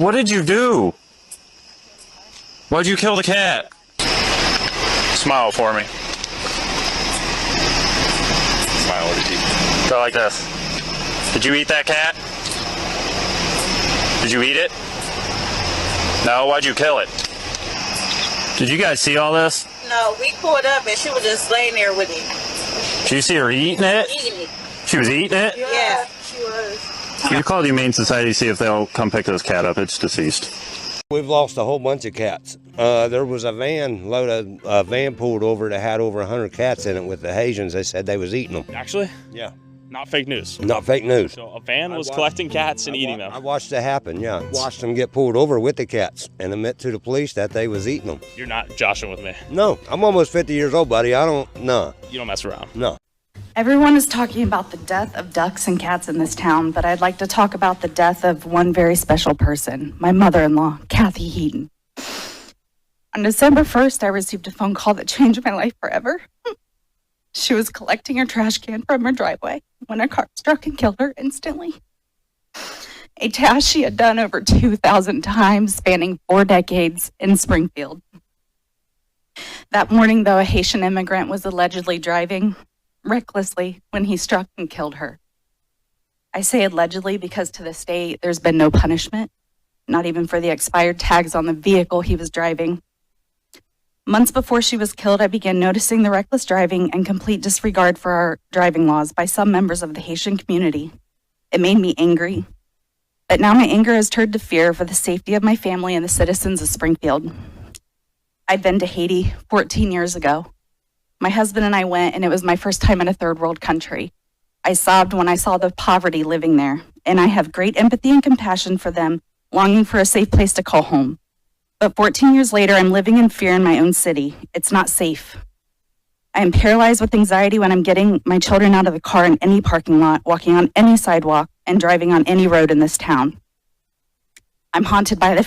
What did you do? Why'd you kill the cat? Smile for me. Smile, what did you? Go like this. Did you eat that cat? Did you eat it? No, why'd you kill it? Did you guys see all this? No, we pulled up and she was just laying there with it. Did you see her eating it? Eating it. She was eating it? Yeah, she was. You called Humane Society to see if they'll come pick this cat up. It's deceased. We've lost a whole bunch of cats. There was a van pulled over that had over 100 cats in it with the Haitians. They said they was eating them. Actually? Yeah. Not fake news. Not fake news. So a van was collecting cats and eating them. I watched it happen, yeah. Watched them get pulled over with the cats and admit to the police that they was eating them. You're not joshing with me. No, I'm almost 50 years old, buddy. No. You don't mess around. No. Everyone is talking about the death of ducks and cats in this town, but I'd like to talk about the death of one very special person, my mother-in-law, Kathy Heaton. On December 1st, I received a phone call that changed my life forever. She was collecting her trash can from her driveway when a car struck and killed her instantly. A task she had done over 2,000 times, spanning 4 decades in Springfield. That morning, though, a Haitian immigrant was allegedly driving recklessly when he struck and killed her. I say allegedly because to this day, there's been no punishment, not even for the expired tags on the vehicle he was driving. Months before she was killed, I began noticing the reckless driving and complete disregard for our driving laws by some members of the Haitian community. It made me angry. But now my anger has turned to fear for the safety of my family and the citizens of Springfield. I'd been to Haiti 14 years ago. My husband and I went, and it was my first time in a third world country. I sobbed when I saw the poverty living there, and I have great empathy and compassion for them, longing for a safe place to call home. But 14 years later, I'm living in fear in my own city. It's not safe. I am paralyzed with anxiety when I'm getting my children out of the car in any parking lot, walking on any sidewalk, and driving on any road in this town. I'm haunted by the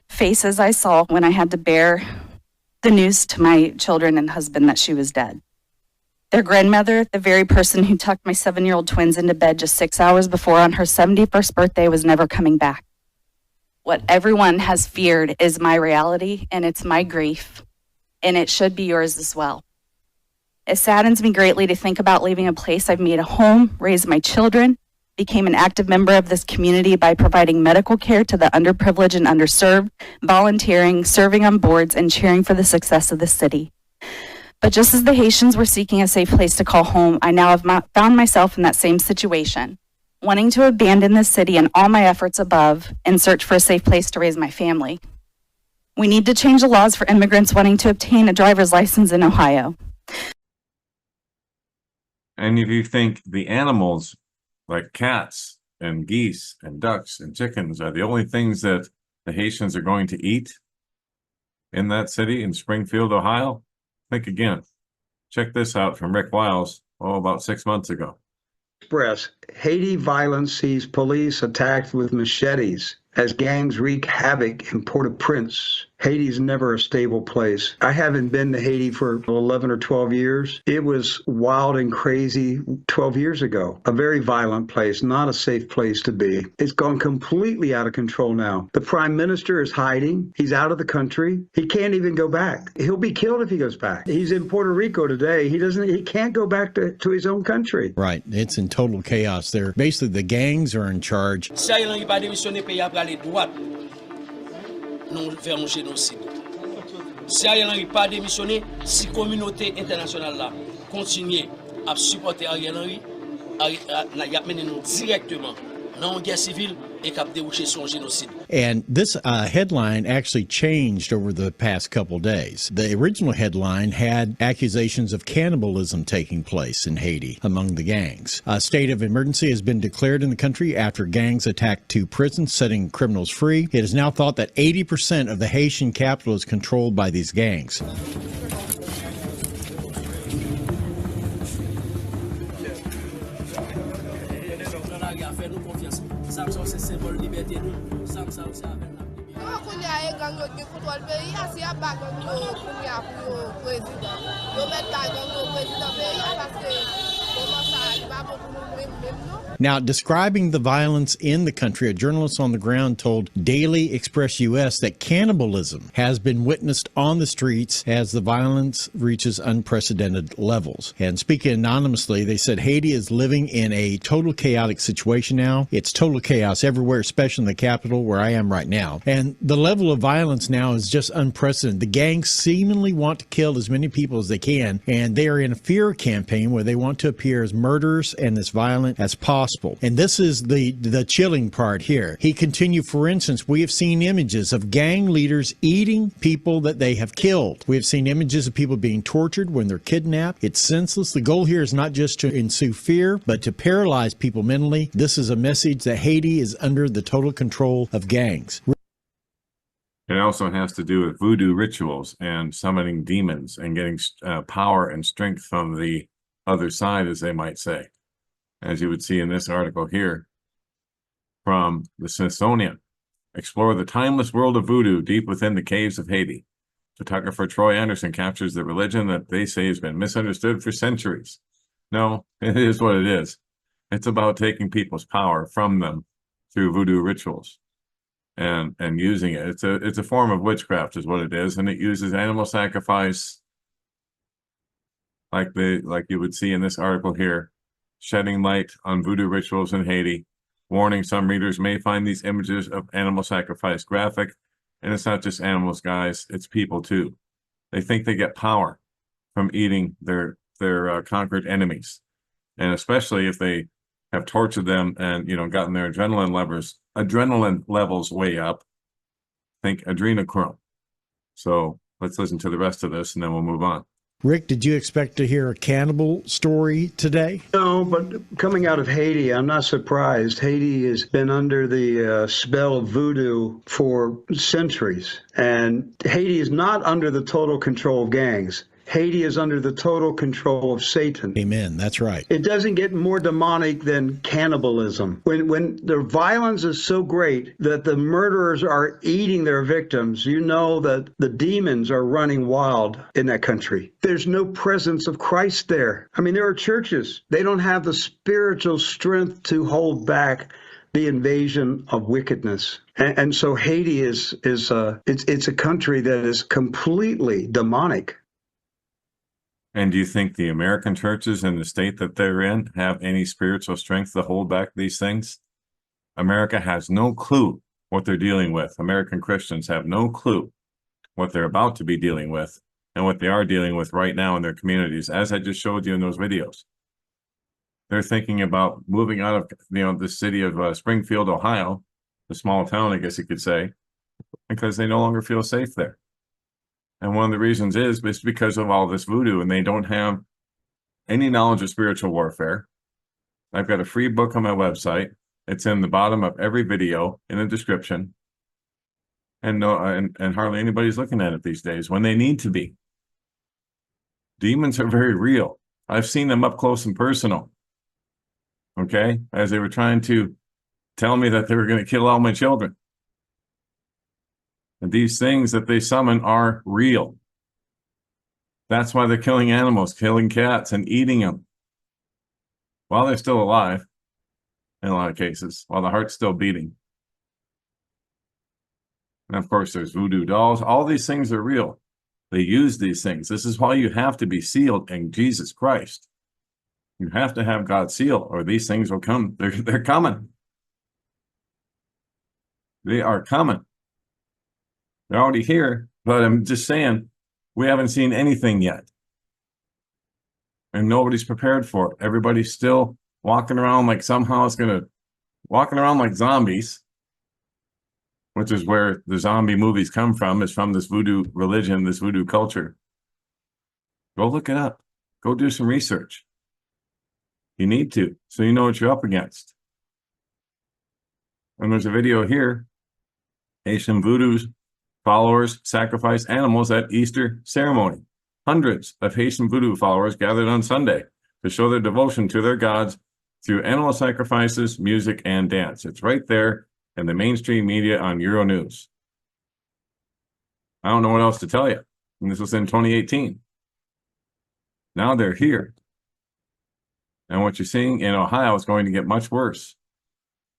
faces I saw when I had to bear the news to my children and husband that she was dead. Their grandmother, the very person who tucked my 7-year-old twins into bed just 6 hours before on her 71st birthday, was never coming back. What everyone has feared is my reality, and it's my grief, and it should be yours as well. It saddens me greatly to think about leaving a place I've made a home, raised my children, became an active member of this community by providing medical care to the underprivileged and underserved, volunteering, serving on boards, and cheering for the success of the city. But just as the Haitians were seeking a safe place to call home, I now have found myself in that same situation, wanting to abandon this city and all my efforts above in search for a safe place to raise my family. We need to change the laws for immigrants wanting to obtain a driver's license in Ohio. And if you think the animals like cats and geese and ducks and chickens are the only things that the Haitians are going to eat in that city in Springfield, Ohio, think again. Check this out from Rick Wiles, about 6 months ago. Express, Haiti violence sees police attacked with machetes as gangs wreak havoc in Port-au-Prince. Haiti's never a stable place. I haven't been to Haiti for 11 or 12 years. It was wild and crazy 12 years ago. A very violent place, not a safe place to be. It's gone completely out of control now. The prime minister is hiding. He's out of the country. He can't even go back. He'll be killed if he goes back. He's in Puerto Rico today. He can't go back to his own country. Right. It's in total chaos there. Basically, the gangs are in charge. Non faire un génocide. Si Ariel Henry pas démissionné, si la communauté internationale là continue à supporter Ariel Henry, il a mené nous directement dans une guerre civile et cap déboucher sur un génocide. And this headline actually changed over the past couple days. The original headline had accusations of cannibalism taking place in Haiti among the gangs. A state of emergency has been declared in the country after gangs attacked 2 prisons, setting criminals free. It is now thought that 80% of the Haitian capital is controlled by these gangs. Now, describing the violence in the country, a journalist on the ground told Daily Express US that cannibalism has been witnessed on the streets as the violence reaches unprecedented levels. And speaking anonymously, they said Haiti is living in a total chaotic situation now. It's total chaos everywhere, especially in the capital where I am right now. And the level of violence now is just unprecedented. The gangs seemingly want to kill as many people as they can, and they are in a fear campaign where they want to appear as murderous and as violent as possible. And this is the chilling part here. He continued, for instance, we have seen images of gang leaders eating people that they have killed. We have seen images of people being tortured when they're kidnapped. It's senseless. The goal here is not just to ensue fear, but to paralyze people mentally. This is a message that Haiti is under the total control of gangs. It also has to do with voodoo rituals and summoning demons and getting power and strength from the other side, as they might say. As you would see in this article here from the Smithsonian. Explore the timeless world of voodoo deep within the caves of Haiti. Photographer Troy Anderson captures the religion that they say has been misunderstood for centuries. No, it is what it is. It's about taking people's power from them through voodoo rituals and using it. It's a form of witchcraft is what it is, and it uses animal sacrifice like you would see in this article here. Shedding light on voodoo rituals in Haiti. Warning, some readers may find these images of animal sacrifice graphic. And it's not just animals, guys. It's people, too. They think they get power from eating their conquered enemies. And especially if they have tortured them and, gotten their adrenaline levels way up. Think adrenochrome. So let's listen to the rest of this, and then we'll move on. Rick, did you expect to hear a cannibal story today? No, but coming out of Haiti, I'm not surprised. Haiti has been under the spell of voodoo for centuries. And Haiti is not under the total control of gangs. Haiti is under the total control of Satan. Amen. That's right. It doesn't get more demonic than cannibalism. When the violence is so great that the murderers are eating their victims, you know that the demons are running wild in that country. There's no presence of Christ there. I mean, there are churches. They don't have the spiritual strength to hold back the invasion of wickedness. And so Haiti it's a country that is completely demonic. And do you think the American churches in the state that they're in have any spiritual strength to hold back these things? America has no clue what they're dealing with. American Christians have no clue what they're about to be dealing with and what they are dealing with right now in their communities, as I just showed you in those videos. They're thinking about moving out of the city of Springfield, Ohio, the small town, I guess you could say, because they no longer feel safe there. And one of the reasons is because of all this voodoo, and they don't have any knowledge of spiritual warfare. I've got a free book on my website. It's in the bottom of every video in the description. And hardly anybody's looking at it these days when they need to be. Demons are very real. I've seen them up close and personal. Okay? As they were trying to tell me that they were going to kill all my children. And these things that they summon are real. That's why they're killing animals, killing cats, and eating them while they're still alive, in a lot of cases, while the heart's still beating. And of course, there's voodoo dolls. All these things are real. They use these things. This is why you have to be sealed in Jesus Christ. You have to have God's seal, or these things will come. They're coming. They are coming. They're already here, but I'm just saying, we haven't seen anything yet. And nobody's prepared for it. Everybody's still walking around like somehow it's going to, walking around like zombies, which is where the zombie movies come from, is from this voodoo religion, this voodoo culture. Go look it up. Go do some research. You need to, so you know what you're up against. And there's a video here. Haitian voodoo's followers sacrifice animals at Easter ceremony. Hundreds of Haitian voodoo followers gathered on Sunday to show their devotion to their gods through animal sacrifices, music, and dance. It's right there in the mainstream media on Euronews. I don't know what else to tell you. And this was in 2018. Now they're here. And what you're seeing in Ohio is going to get much worse.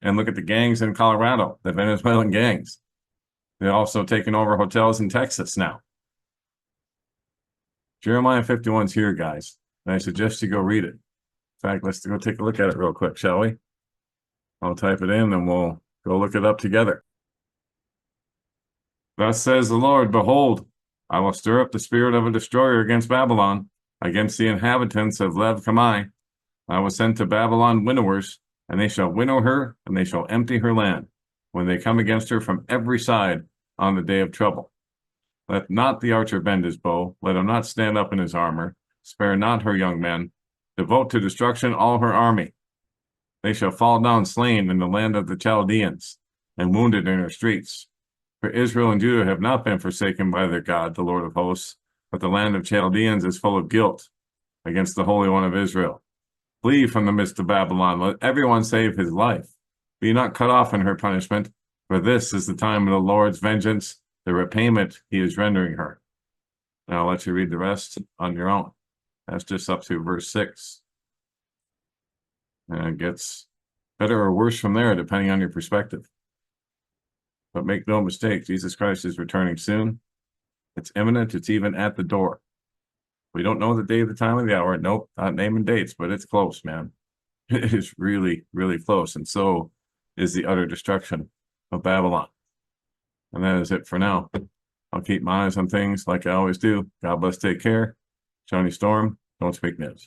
And look at the gangs in Colorado, the Venezuelan gangs. They're also taking over hotels in Texas now. Jeremiah 51's here, guys. And I suggest you go read it. In fact, let's go take a look at it real quick, shall we? I'll type it in and we'll go look it up together. Thus says the Lord, behold, I will stir up the spirit of a destroyer against Babylon, against the inhabitants of Lev Kamai. I will send to Babylon winnowers, and they shall winnow her, and they shall empty her land, when they come against her from every side on the day of trouble. Let not the archer bend his bow, let him not stand up in his armor, spare not her young men, devote to destruction all her army. They shall fall down slain in the land of the Chaldeans, and wounded in her streets. For Israel and Judah have not been forsaken by their God, the Lord of hosts, but the land of Chaldeans is full of guilt against the Holy One of Israel. Flee from the midst of Babylon, let everyone save his life. Be not cut off in her punishment, for this is the time of the Lord's vengeance, the repayment he is rendering her. Now I'll let you read the rest on your own. That's just up to verse 6. And it gets better or worse from there, depending on your perspective. But make no mistake, Jesus Christ is returning soon. It's imminent. It's even at the door. We don't know the day, the time, or the hour. Nope, not naming dates, but it's close, man. It is really, really close. And so is the utter destruction of Babylon. And that is it for now. I'll keep my eyes on things like I always do. God bless, take care. Johnny Storm, don't speak news.